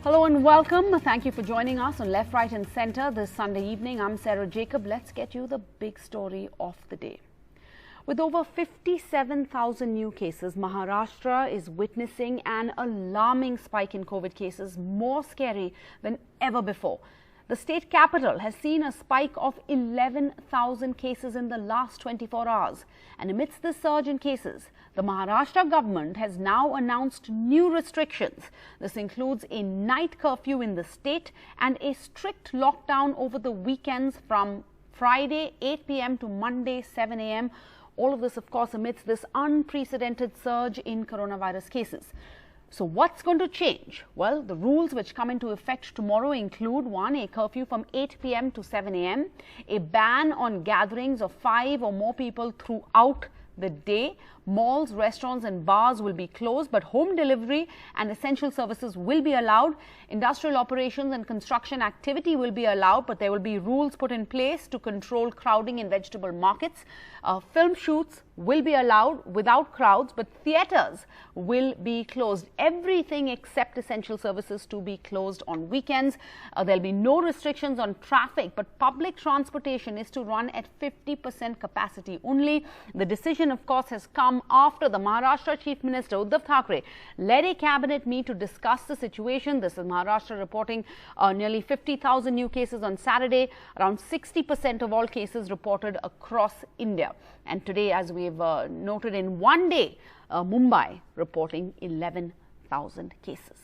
Hello and welcome. Thank you for joining us on Left, Right and Centre this Sunday evening. I'm Sarah Jacob. Let's get you the big story of the day. With over 57,000 new cases, Maharashtra is witnessing an alarming spike in COVID cases, more scary than ever before. The state capital has seen a spike of 11,000 cases in the last 24 hours. And amidst this surge in cases, the Maharashtra government has now announced new restrictions. This includes a night curfew in the state and a strict lockdown over the weekends from Friday 8 p.m. to Monday 7 a.m. All of this, of course, amidst this unprecedented surge in coronavirus cases. So what's going to change? Well, the rules which come into effect tomorrow include one, a curfew from 8 p.m. to 7 a.m., a ban on gatherings of 5 or more people throughout the day. Malls, restaurants and bars will be closed, but home delivery and essential services will be allowed. Industrial operations and construction activity will be allowed, but there will be rules put in place to control crowding in vegetable markets. Film shoots will be allowed without crowds, but theatres will be closed. Everything except essential services to be closed on weekends. There'll be no restrictions on traffic, but public transportation is to run at 50% capacity only. The decision, of course, has come after the Maharashtra Chief Minister Uddhav Thackeray led a cabinet meet to discuss the situation. This is Maharashtra reporting nearly 50,000 new cases on Saturday, around 60% of all cases reported across India. And today, as we've noted, in one day, Mumbai reporting 11,000 cases.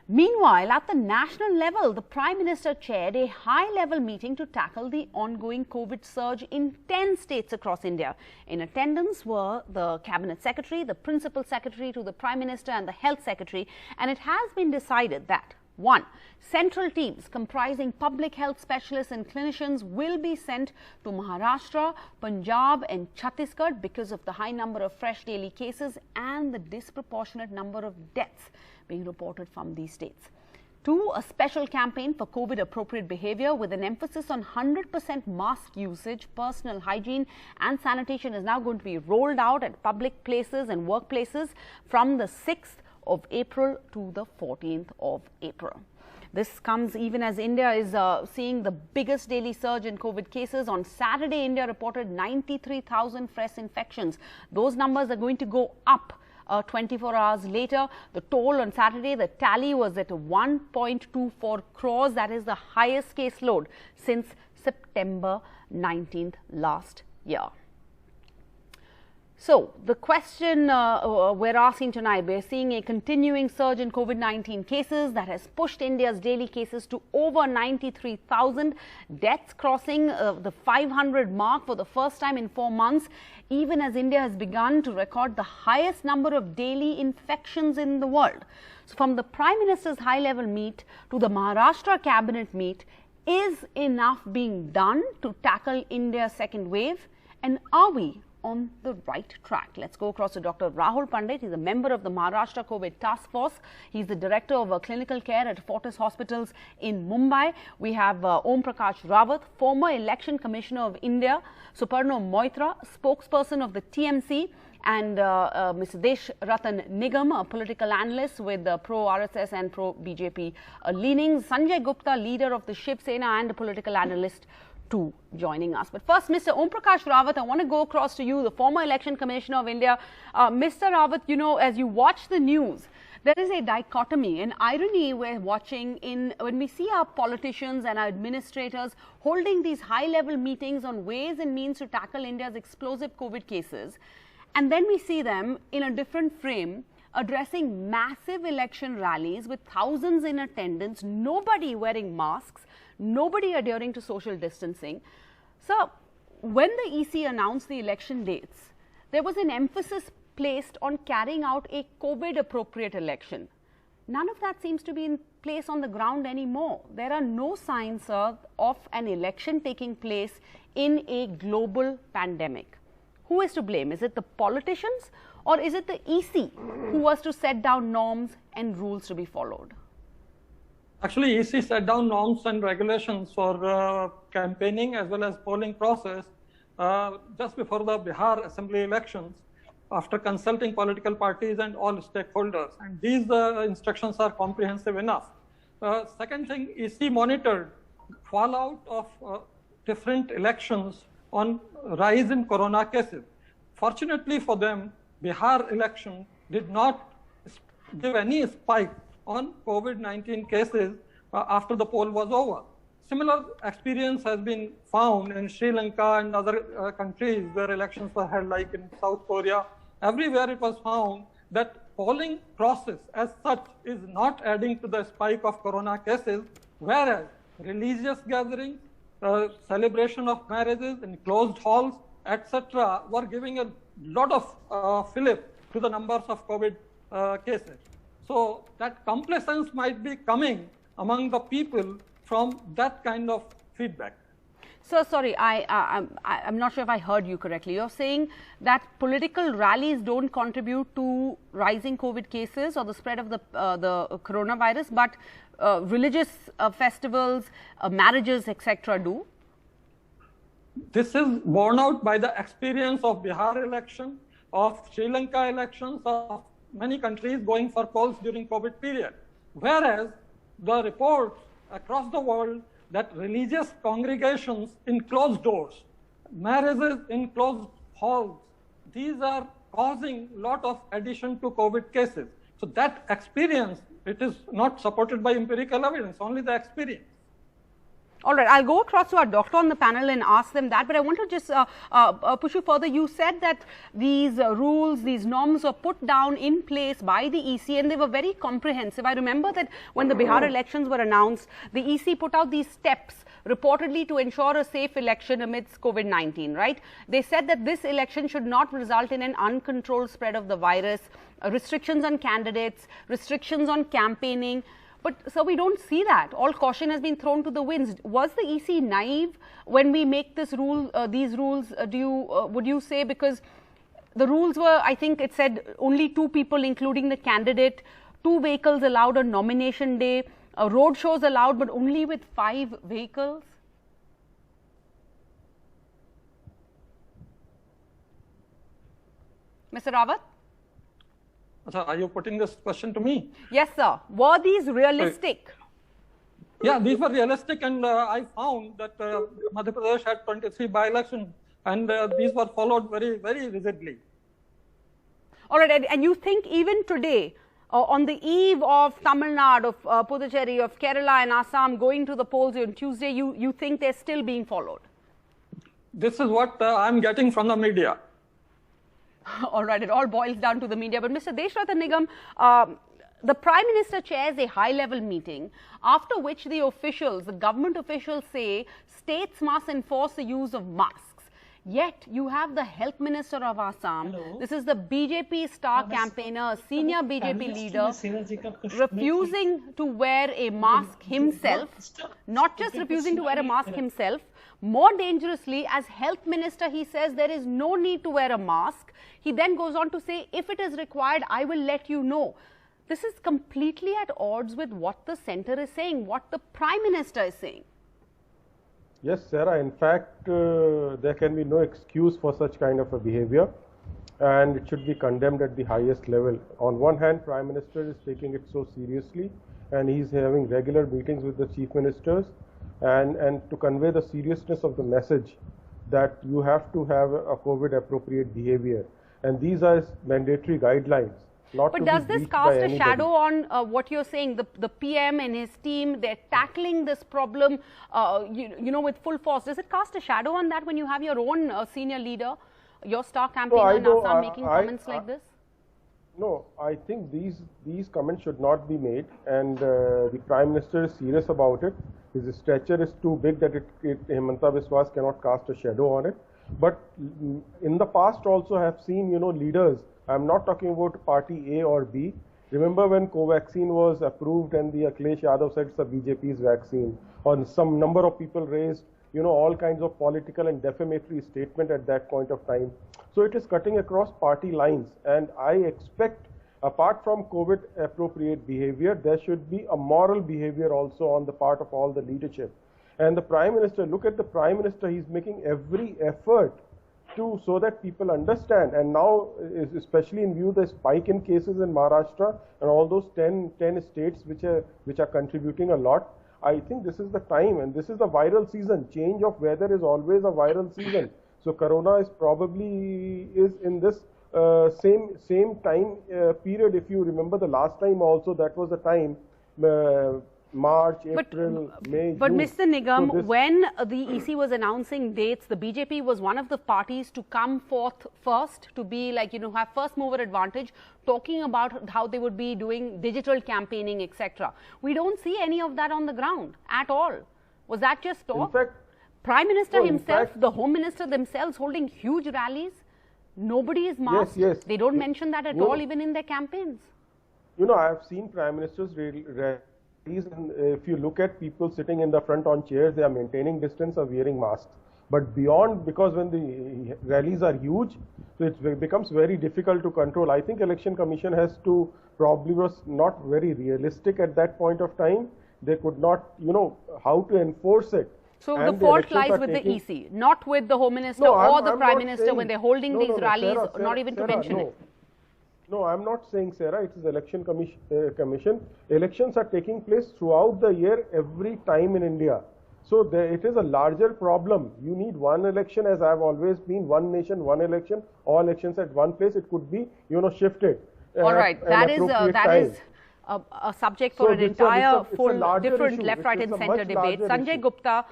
Meanwhile, at the national level, the Prime Minister chaired a high-level meeting to tackle the ongoing COVID surge in 10 states across India. In attendance were the Cabinet Secretary, the Principal Secretary to the Prime Minister and the Health Secretary, and it has been decided that 1. Central teams comprising public health specialists and clinicians will be sent to Maharashtra, Punjab and Chhattisgarh because of the high number of fresh daily cases and the disproportionate number of deaths being reported from these states. 2. A special campaign for COVID-appropriate behavior with an emphasis on 100% mask usage, personal hygiene and sanitation is now going to be rolled out at public places and workplaces from the 6th of April to the 14th of April. This comes even as India is seeing the biggest daily surge in COVID cases. On Saturday, India reported 93,000 fresh infections. Those numbers are going to go up 24 hours later. The toll on Saturday, the tally was at 1.24 crores. That is the highest caseload since September 19th last year. So, the question we're asking tonight, we're seeing a continuing surge in COVID-19 cases that has pushed India's daily cases to over 93,000, deaths crossing the 500 mark for the first time in 4 months, even as India has begun to record the highest number of daily infections in the world. So, from the Prime Minister's high-level meet to the Maharashtra Cabinet meet, is enough being done to tackle India's second wave, and are we on the right track? Let's go across to Dr. Rahul Pandit. He's a member of the Maharashtra COVID Task Force. He's the director of clinical care at Fortis Hospitals in Mumbai. We have Om Prakash Rawat, former election commissioner of India, Suparno Moitra, spokesperson of the TMC, and Mr. Desh Ratan Nigam, a political analyst with pro-RSS and pro-BJP leanings, Sanjay Gupta, leader of the Shiv Sena and a political analyst too, joining us. But first, Mr. Om Prakash Rawat, I want to go across to you, the former election commissioner of India. Mr. Rawat, you know, as you watch the news, there is a dichotomy, an irony we're watching when we see our politicians and our administrators holding these high-level meetings on ways and means to tackle India's explosive COVID cases, and then we see them in a different frame addressing massive election rallies with thousands in attendance, nobody wearing masks, nobody adhering to social distancing. So, when the EC announced the election dates, there was an emphasis placed on carrying out a COVID-appropriate election. None of that seems to be in place on the ground anymore. There are no signs of an election taking place in a global pandemic. Who is to blame? Is it the politicians or is it the EC who was to set down norms and rules to be followed? Actually, EC set down norms and regulations for campaigning as well as polling process just before the Bihar assembly elections. after consulting political parties and all stakeholders. And these instructions are comprehensive enough. Second thing, EC monitored fallout of different elections on rise in corona cases. Fortunately for them, Bihar election did not give any spike on COVID-19 cases after the poll was over. Similar experience has been found in Sri Lanka and other countries where elections were held, like in South Korea. Everywhere it was found that polling process as such is not adding to the spike of corona cases, whereas religious gatherings, celebration of marriages in closed halls, etc., were giving a lot of fillip to the numbers of COVID cases. So that complacence might be coming among the people from that kind of feedback. So sorry, I'm not sure if I heard you correctly. You're saying that political rallies don't contribute to rising COVID cases or the spread of the coronavirus, but religious festivals, marriages, etc. do? This is borne out by the experience of Bihar election, of Sri Lanka elections, of many countries going for polls during COVID period. Whereas the reports across the world that religious congregations in closed doors, marriages in closed halls, these are causing a lot of addition to COVID cases. So that experience, it is not supported by empirical evidence, only the experience. All right, I'll go across to our doctor on the panel and ask them that, but I want to just push you further. You said that these rules, these norms were put down in place by the EC and they were very comprehensive. I remember that when the Bihar elections were announced, the EC put out these steps reportedly to ensure a safe election amidst COVID-19, right? They said that this election should not result in an uncontrolled spread of the virus, restrictions on candidates, restrictions on campaigning. But so we don't see that. All caution has been thrown to the winds. Was the EC naive when we make this rule, these rules? Would you say, because the rules were, I think it said only 2 people, including the candidate, 2 vehicles allowed on nomination day, road shows allowed, but only with 5 vehicles. Mr. Rawat? Are you putting this question to me? Yes, sir. Were these realistic? Yeah, these were realistic, and I found that Madhya Pradesh had 23 by-elections, and these were followed very, very rigidly. All right, and you think even today, on the eve of Tamil Nadu, of Puducherry, of Kerala and Assam going to the polls on Tuesday, you think they're still being followed? This is what I'm getting from the media. All right, it all boils down to the media. But Mr. Deshratan Nigam, the Prime Minister chairs a high-level meeting, after which the officials, the government officials say states must enforce the use of masks. Yet, you have the Health Minister of Assam. Hello. This is the BJP star campaigner, senior BJP leader, refusing to wear a mask himself, not just refusing to wear a mask himself. More dangerously, as Health Minister, he says there is no need to wear a mask. He then goes on to say, if it is required, I will let you know. This is completely at odds with what the centre is saying, what the Prime Minister is saying. Yes, Sarah. In fact, there can be no excuse for such kind of a behavior, and it should be condemned at the highest level. On one hand, Prime Minister is taking it so seriously, and he's having regular meetings with the Chief Ministers, and to convey the seriousness of the message that you have to have a COVID appropriate behavior, and these are mandatory guidelines. But does this cast a shadow on what you're saying? The PM and his team, they're tackling this problem, you know, with full force. Does it cast a shadow on that when you have your own senior leader, your star campaigner in Assam making comments like this? No, I think these comments should not be made, and the Prime Minister is serious about it. His stature is too big that Himanta Biswas cannot cast a shadow on it. But in the past also I have seen, you know, leaders. I'm not talking about party A or B. Remember when Covaxin was approved and the Akhilesh Yadav said it's a BJP's vaccine, or some number of people raised, you know, all kinds of political and defamatory statement at that point of time. So it is cutting across party lines, and I expect, apart from COVID appropriate behavior, there should be a moral behavior also on the part of all the leadership. And the Prime Minister, look at the Prime Minister, he's making every effort to, so that people understand. And now, especially in view the spike in cases in Maharashtra and all those 10 states which are contributing a lot, I think this is the time, and this is the viral season. Change of weather is always a viral season. So Corona is probably in this same time period. If you remember the last time also, that was the time, March, April, May, But June. Mr. Nigam, so when the EC was announcing dates, the BJP was one of the parties to come forth first, to be like, have first mover advantage, talking about how they would be doing digital campaigning, etc. We don't see any of that on the ground at all. Was that just talk? In fact, Prime Minister himself, the Home Minister themselves holding huge rallies. Nobody is masked. Yes. They don't mention that at all, even in their campaigns. I have seen Prime Minister's rallies, and if you look at people sitting in the front on chairs, they are maintaining distance or wearing masks. But beyond, because when the rallies are huge, so it becomes very difficult to control. I think Election Commission has to, probably was not very realistic at that point of time. They could not, how to enforce it. So the fault lies with the EC, not with the Home Minister or the Prime Minister when they're holding these rallies, not even to mention it. No, I'm not saying, Sarah, it is Election Commission. Elections are taking place throughout the year, every time in India. So it is a larger problem. You need one election, as I've always been, one nation, one election, all elections at one place. It could be, shifted. All right, that is a subject for an entire different left, right and centre debate. Sanjay Gupta,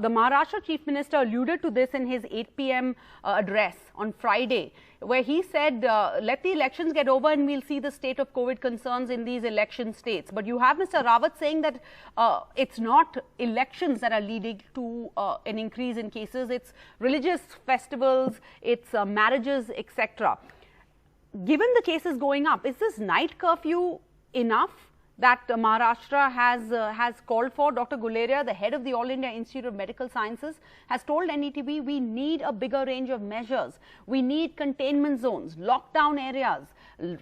the Maharashtra Chief Minister alluded to this in his 8 p.m. address on Friday, where he said, let the elections get over and we'll see the state of COVID concerns in these election states. But you have Mr. Rawat saying that it's not elections that are leading to an increase in cases, it's religious festivals, it's marriages, etc. Given the cases going up, is this night curfew enough that Maharashtra has called for? Dr. Guleria, the head of the All India Institute of Medical Sciences, has told NDTV we need a bigger range of measures. We need containment zones, lockdown areas,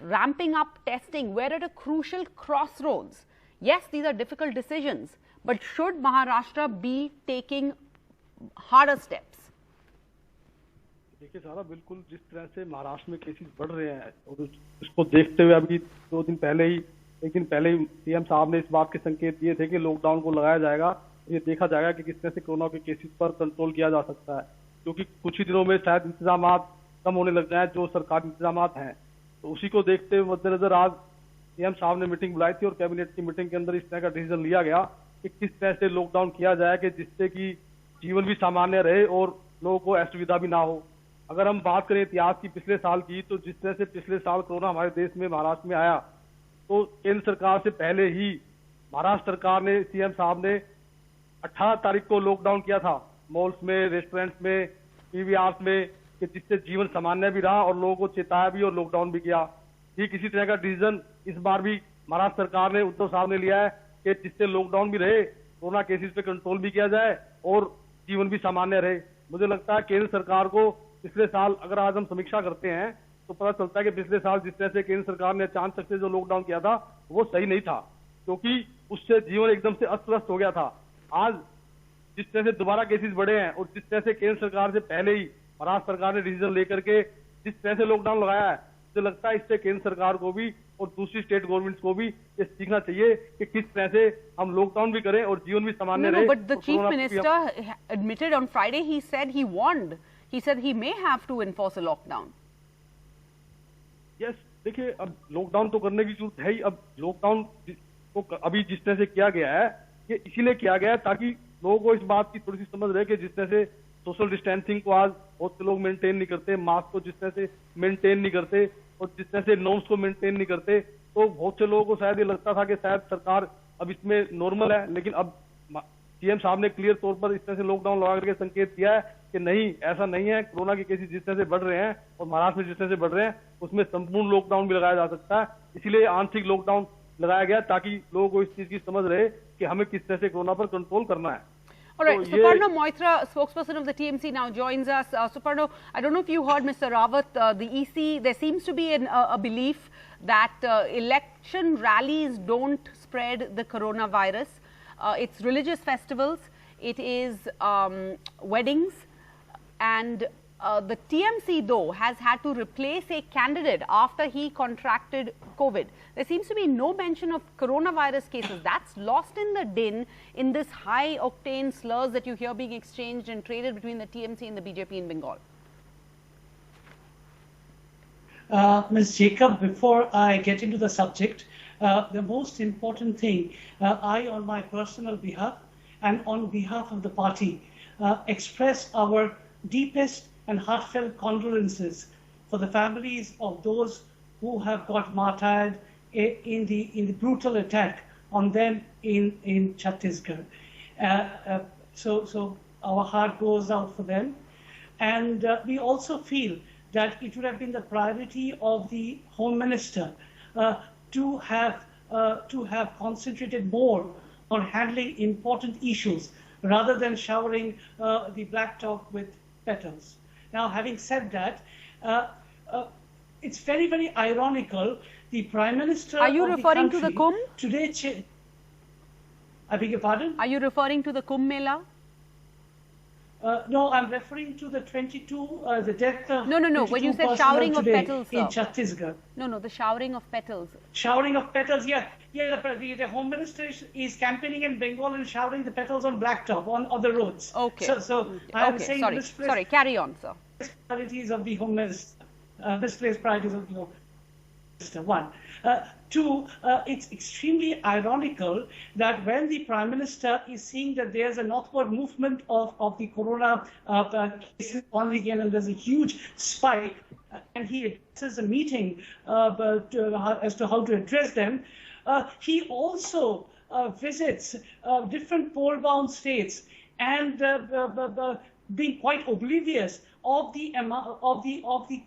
ramping up testing. We're at a crucial crossroads. Yes, these are difficult decisions, but should Maharashtra be taking harder steps? देखिए सारा बिल्कुल जिस तरह से महाराष्ट्र में cases बढ़ रहे हैं और उसको देखते हुए अभी एक दिन पहले ही सीएम साहब ने इस बात के संकेत दिए थे कि लॉकडाउन को लगाया जाएगा, ये देखा जाएगा कि किस तरह से कोरोना के केसेस पर कंट्रोल किया जा सकता है, क्योंकि कुछ ही दिनों में शायद इंतजाम कम होने लग जाए जो सरकारी इंतजाम हैं। तो उसी को देखते हुए मद्देनजर आज सीएम साहब ने मीटिंग बुलाई थी और कैबिनेट की मीटिंग के अंदर इस तरह का डिसीजन लिया गया कि किस तरह से लॉकडाउन किया जाए कि जिससे कि जीवन भी सामान्य रहे और लोगों को असुविधा भी ना हो। अगर हम बात करें इतिहास की पिछले साल की, तो जिस तरह से पिछले साल कोरोना हमारे देश में महाराष्ट्र में आया, तो केंद्र सरकार से पहले ही महाराष्ट्र सरकार ने, सीएम साहब ने 18 तारीख को लॉकडाउन किया था मॉल्स में, रेस्टोरेंट्स में, पीवीआर्स में, कि जिससे जीवन सामान्य भी रहा और लोगों को चेताया भी और लॉकडाउन भी किया। ठीक इसी तरह का डिसीजन इस बार भी महाराष्ट्र सरकार ने, उद्धव साहब ने लिया है कि जिससे लॉकडाउन भी रहे, कोरोना केसेस पे कंट्रोल भी किया जाए और जीवन भी सामान्य रहे। मुझे लगता है केंद्र सरकार को पिछले साल, अगर आज हम समीक्षा करते हैं तो पता चलता है कि पिछले साल जिस तरह से केंद्र सरकार ने अचानक से जो लॉकडाउन किया था वो सही नहीं था, क्योंकि उससे जीवन एकदम से अस्त व्यस्त हो गया था। आज जिस तरह से दोबारा केसेस बढ़े हैं और जिस तरह से केंद्र सरकार से पहले ही महाराष्ट्र सरकार ने डिसीजन लेकर के जिस तरह से लॉकडाउन लगाया है, मुझे लगता है इससे केंद्र सरकार को भी और दूसरी स्टेट गवर्नमेंट्स को भी ये सीखना चाहिए कि किस तरह से हम लॉकडाउन भी करें और जीवन भी सामान्य रहे। But the chief minister admitted on Friday, he said he warned. He said he may have to enforce a lockdown. Yes, देखिए अब लॉकडाउन तो करने की जरूरत है ही। अब लॉकडाउन को अभी जिस तरह से किया गया है, ये इसीलिए किया गया है ताकि लोगों को इस बात की थोड़ी सी समझ रहे कि जिस तरह से सोशल डिस्टेंसिंग को आज बहुत से लोग मेंटेन नहीं करते, मास्क को जिस तरह से मेंटेन नहीं करते और जिस तरह से नॉर्म्स को मेंटेन नहीं करते, तो बहुत से लोगों को शायद ये लगता था कि शायद सरकार अब इसमें नॉर्मल है। लेकिन अब सीएम साहब ने क्लियर तौर पर इस तरह से लॉकडाउन लगा करके संकेत दिया है कि नहीं, ऐसा नहीं है। कोरोना के केसेस जिस तरह से बढ़ रहे हैं और महाराष्ट्र में जिस तरह से बढ़ रहे हैं, उसमें संपूर्ण लॉकडाउन भी लगाया जा सकता है। इसीलिए आंशिक लॉकडाउन लगाया गया ताकि लोगों को इस चीज की समझ रहे कि हमें किस तरह से कोरोना पर कंट्रोल करना है। All right, Suparna Moitra, spokesperson of the TMC, now joins us. Suparna, I don't know if you heard Mr. Rawat, the EC, there seems to be a belief that election rallies don't spread the coronavirus. It's religious festivals, it is weddings, and The TMC, though, has had to replace a candidate after he contracted COVID. There seems to be no mention of coronavirus cases. That's lost in the din in this high-octane slurs that you hear being exchanged and traded between the TMC and the BJP in Bengal. Ms. Jacob, before I get into the subject, the most important thing, I, on my personal behalf and on behalf of the party, express our deepest and heartfelt condolences for the families of those who have got martyred in the brutal attack on them in Chhattisgarh. So our heart goes out for them, and we also feel that it would have been the priority of the Home Minister to have concentrated more on handling important issues rather than showering the blacktop with petals. Now, having said that, it's very, very ironical. The Prime Minister Are you of referring the to the country Kumbh? Today, I beg your pardon? Are you referring to the Kumbh Mela? No, I'm referring to the 22, the death of No. When you said 22 showering of today petals, in sir. Chhattisgarh. No, the showering of petals. Showering of petals, yeah. The Home Minister is campaigning in Bengal and showering the petals on blacktop on the roads. Okay. So I'm saying sorry, carry on, sir. Priorities of the Home Minister, misplaced priorities of the Home Minister. One. Two, it's extremely ironical that when the Prime Minister is seeing that there's a northward movement of the corona cases once again, and there's a huge spike, and he addresses a meeting as to how to address them, he also visits different poll-bound states and being quite oblivious of the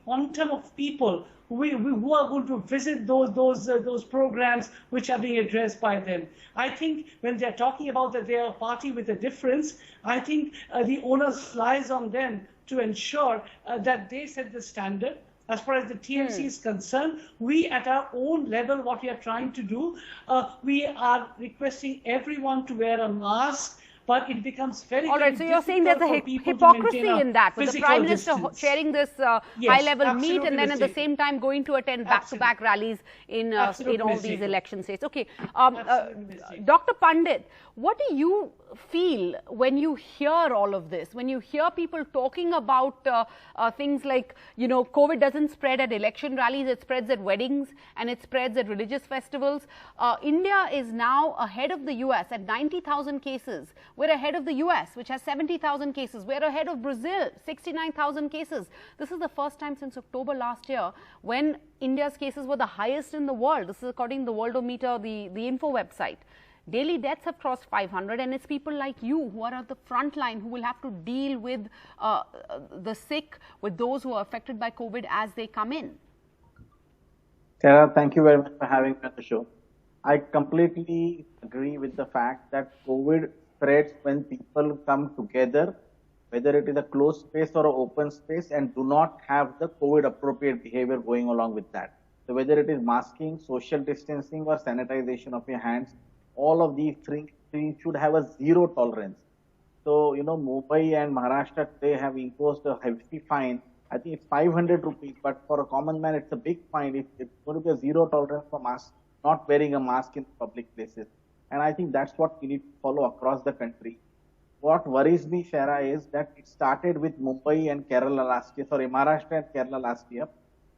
quantum of people who are going to visit those programs which are being addressed by them. I think when they're talking about that they are a party with a difference, I think the onus lies on them to ensure that they set the standard. As far as the TMC is concerned, we at our own level, what we are trying to do, we are requesting everyone to wear a mask. But it becomes very, all right, so you're saying there's a hypocrisy in that, with the Prime Minister chairing this high-level meet and then at the same time going to attend back-to-back rallies in all these election states. Okay, Dr. Pandit, what do you feel when you hear all of this, when you hear people talking about things like, COVID doesn't spread at election rallies, it spreads at weddings and it spreads at religious festivals. India is now ahead of the US at 90,000 cases. We're ahead of the US, which has 70,000 cases. We're ahead of Brazil, 69,000 cases. This is the first time since October last year when India's cases were the highest in the world. This is according to the Worldometer, the info website. Daily deaths have crossed 500, and it's people like you who are at the front line who will have to deal with the sick, with those who are affected by COVID as they come in. Sarah, thank you very much for having me on the show. I completely agree with the fact that COVID spreads when people come together, whether it is a closed space or an open space, and do not have the COVID appropriate behavior going along with that. So whether it is masking, social distancing, or sanitization of your hands, all of these things should have a zero tolerance. So, Mumbai and Maharashtra today have imposed a heavy fine. I think it's 500 rupees, but for a common man, it's a big fine. It's going to be a zero tolerance for not wearing a mask in public places. And I think that's what we need to follow across the country. What worries me, Shara, is that it started with Mumbai and Kerala last year, Maharashtra and Kerala last year.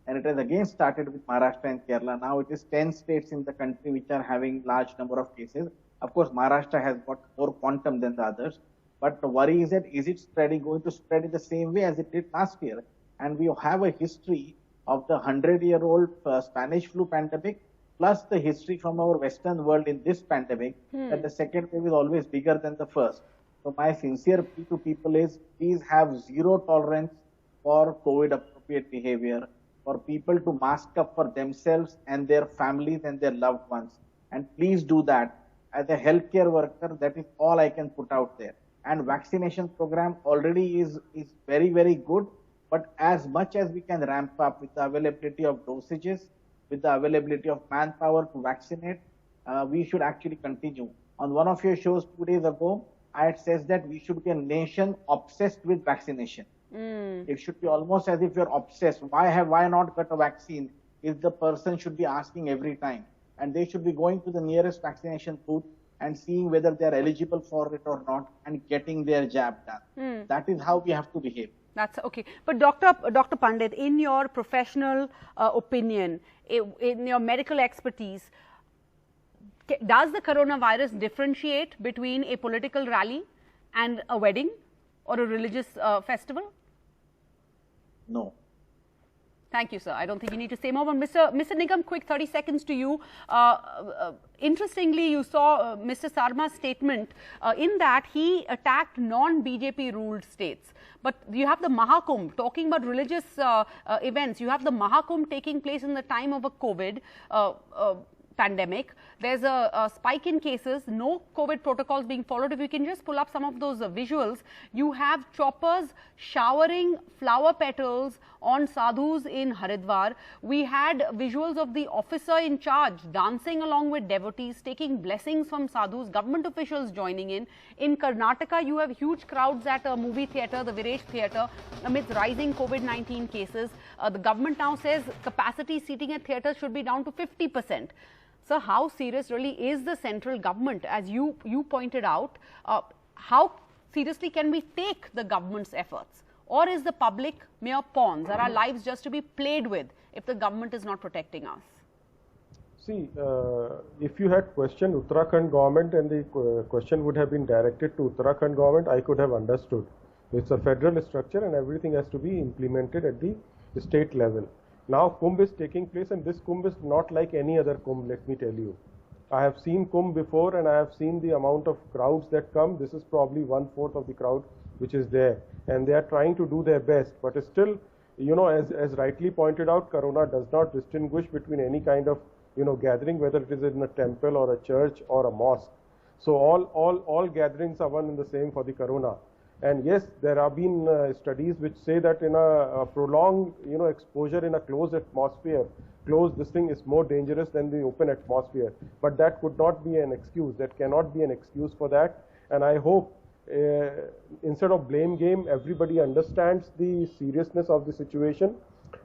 And it has again started with Maharashtra and Kerala. Now it is 10 states in the country which are having large number of cases. Of course, Maharashtra has got more quantum than the others. But the worry is that is it going to spread in the same way as it did last year? And we have a history of the 100-year-old Spanish flu pandemic, plus the history from our Western world in this pandemic, that the second wave is always bigger than the first. So my sincere plea to people is, please have zero tolerance for COVID-appropriate behavior, for people to mask up for themselves and their families and their loved ones. And please do that. As a healthcare worker, that is all I can put out there. And vaccination program already is very, very good. But as much as we can ramp up with the availability of dosages, with the availability of manpower to vaccinate, we should actually continue. On one of your shows 2 days ago, I had said that we should be a nation obsessed with vaccination. It should be almost as if you're obsessed. Why not get a vaccine? If the person should be asking every time, and they should be going to the nearest vaccination booth and seeing whether they are eligible for it or not and getting their jab done. That is how we have to behave. That's okay. But Dr. Pandit, in your professional opinion, in your medical expertise, does the coronavirus differentiate between a political rally and a wedding or a religious festival? No. Thank you, sir. I don't think you need to say more. But Mr. Nigam, quick 30 seconds to you. Interestingly, you saw Mr. Sarma's statement in that he attacked non-BJP ruled states. But you have the Mahakumbh, talking about religious events. You have the Mahakumbh taking place in the time of a COVID pandemic. There's a spike in cases, no COVID protocols being followed. If you can just pull up some of those visuals, you have choppers showering flower petals on sadhus in Haridwar. We had visuals of the officer in charge dancing along with devotees, taking blessings from sadhus, government officials joining in. In Karnataka, you have huge crowds at a movie theatre, the Viresh Theatre, amidst rising COVID-19 cases. The government now says capacity seating at theatres should be down to 50%. So how serious really is the central government? As you pointed out, how seriously can we take the government's efforts? Or is the public mere pawns? Are our lives just to be played with if the government is not protecting us? See, if you had questioned Uttarakhand government and the question would have been directed to Uttarakhand government, I could have understood. It's a federal structure and everything has to be implemented at the state level. Now Kumbh is taking place, and this Kumbh is not like any other Kumbh, let me tell you. I have seen Kumbh before and I have seen the amount of crowds that come. This is probably 1/4 of the crowd which is there, and they are trying to do their best. But still, you know, as rightly pointed out, Corona does not distinguish between any kind of, you know, gathering, whether it is in a temple or a church or a mosque. So all gatherings are one and the same for the Corona. And yes, there have been studies which say that in a prolonged, you know, exposure in a closed atmosphere, this thing is more dangerous than the open atmosphere. But that could not be an excuse. That cannot be an excuse for that. And I hope instead of blame game, everybody understands the seriousness of the situation.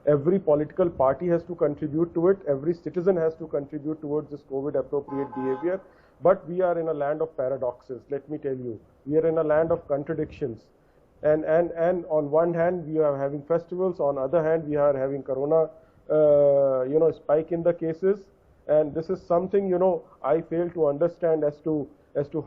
Every political party has to contribute to it. Every citizen has to contribute towards this COVID appropriate behavior. But we are in a land of paradoxes, let me tell you. We are in a land of contradictions. And on one hand, we are having festivals. On the other hand, we are having Corona, you know, spike in the cases. And this is something, you know, I fail to understand as to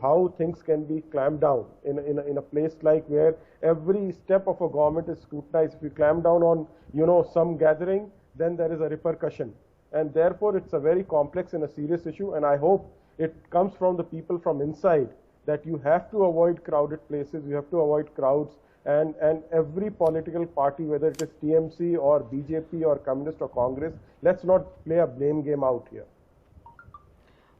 how things can be clamped down in a place like where every step of a government is scrutinized. If you clamp down on, you know, some gathering, then there is a repercussion. And therefore, it's a very complex and a serious issue. And I hope it comes from the people from inside that you have to avoid crowded places, you have to avoid crowds, and every political party, whether it is TMC or BJP or Communist or Congress, let's not play a blame game out here.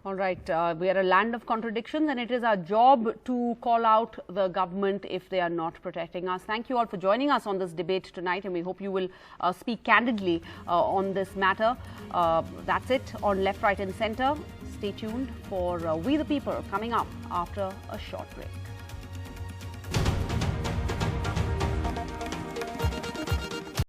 All right, we are a land of contradictions, and it is our job to call out the government if they are not protecting us. Thank you all for joining us on this debate tonight, and we hope you will speak candidly on this matter. That's it on Left, Right and Centre. Stay tuned for We the People coming up after a short break.